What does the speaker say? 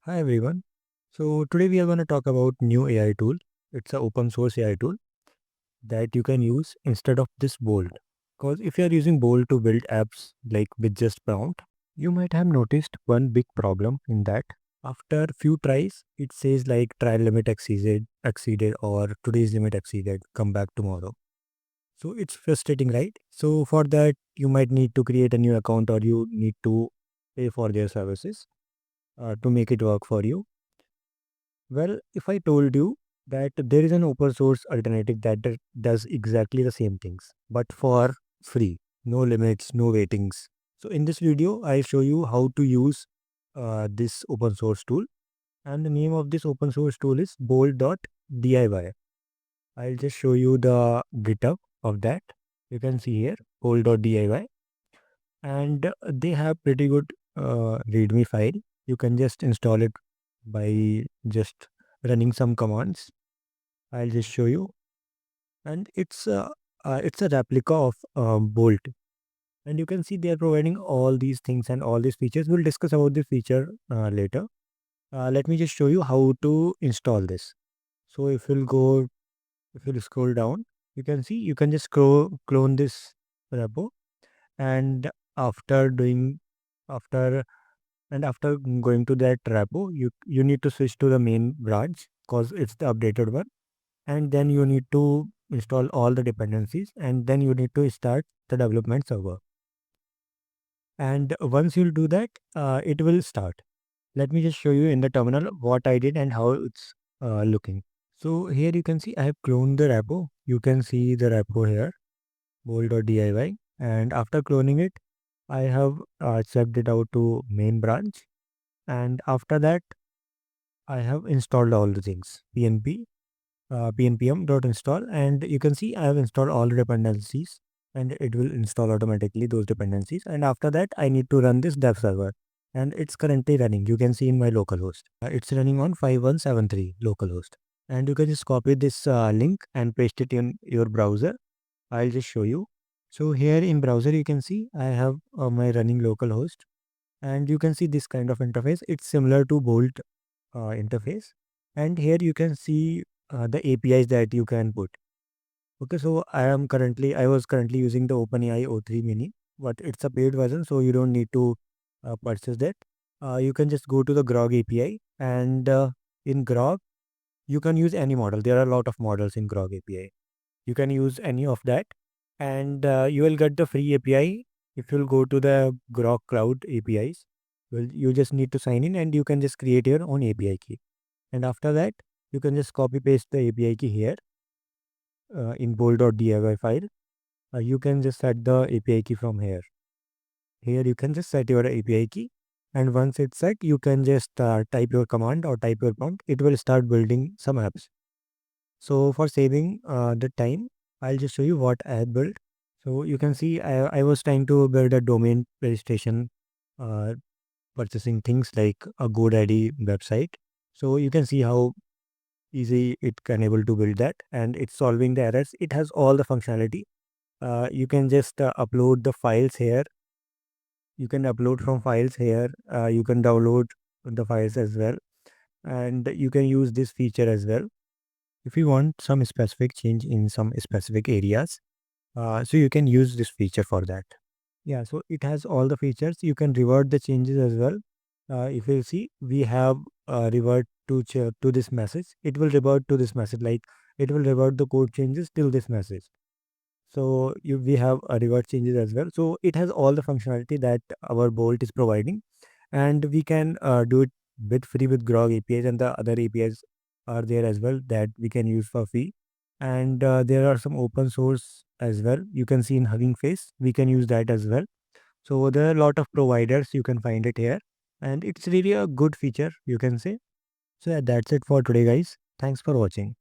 Hi everyone. So today we are going to talk about new AI tool. It's an open source AI tool that you can use instead of this Bolt. Because if you are using Bolt to build apps like with just prompt, you might have noticed one big problem in that. After few tries, it says like trial limit exceeded or today's limit exceeded, come back tomorrow. So it's frustrating, right? So for that, you might need to create a new account or you need to pay for their services to make it work for you. Well, if I told you that there is an open source alternative that does exactly the same things, but for free, no limits, no waitings. So in this video, I show you how to use this open source tool. And the name of this open source tool is bolt.diy. I'll just show you the GitHub of that. You can see here, bolt.diy. And they have pretty good README file. You can just install it by just running some commands. I'll just show you, and it's a replica of Bolt, and you can see they are providing all these things and all these features. We'll discuss about this feature later. Let me just show you how to install this. So if you'll scroll down, you can see you can just clone this repo, and after doing after after going to that repo, you need to switch to the main branch because it's the updated one, and then you need to install all the dependencies, and then you need to start the development server. And once you'll do that, it will start. Let me just show you in the terminal what I did and how it's looking. So here you can see I have cloned the repo. You can see the repo here, bolt.diy, and after cloning it, I have checked it out to main branch, and after that I have installed all the things, pnpm.install, and you can see I have installed all the dependencies, and it will install automatically those dependencies. And after that, I need to run this dev server, and it's currently running. You can see in my localhost. It's running on 5173 localhost, and you can just copy this link and paste it in your browser. I'll just show you. So here in browser, you can see I have my running localhost, and you can see this kind of interface. It's similar to Bolt interface, and here you can see the APIs that you can put. Okay, so I was currently using the OpenAI O3 mini, but it's a paid version, so you don't need to purchase that. You can just go to the Grok API, and in Grok you can use any model. There are a lot of models in Grok API. You can use any of that, and you will get the free API if you'll go to the Grok Cloud APIs. Well, you just need to sign in, and you can just create your own API key. And after that, you can just copy paste the API key here in bolt.diy file. You can just set the API key from here. Here you can just set your API key, and once it's set, you can just type your command or type your prompt. It will start building some apps. So for saving the time, I'll just show you what I have built. So you can see I was trying to build a domain registration, uh, purchasing things like a GoDaddy website. So you can see how easy it can able to build that, and it's solving the errors. It has all the functionality. You can just upload the files here. You can upload from files here. You can download the files as well, and you can use this feature as well if you want some specific change in some specific areas. So you can use this feature for that. Yeah, so it has all the features. You can revert the changes as well. If you see, we have revert to this message. It will revert to this message, like it will revert the code changes till this message. So we have a revert changes as well. So it has all the functionality that our Bolt is providing, and we can do it with free with Grok APIs, and the other APIs are there as well that we can use for free. And there are some open source as well. You can see in Hugging Face, we can use that as well. So there are a lot of providers. You can find it here, and it's really a good feature, you can say. So yeah, that's it for today, guys. Thanks for watching.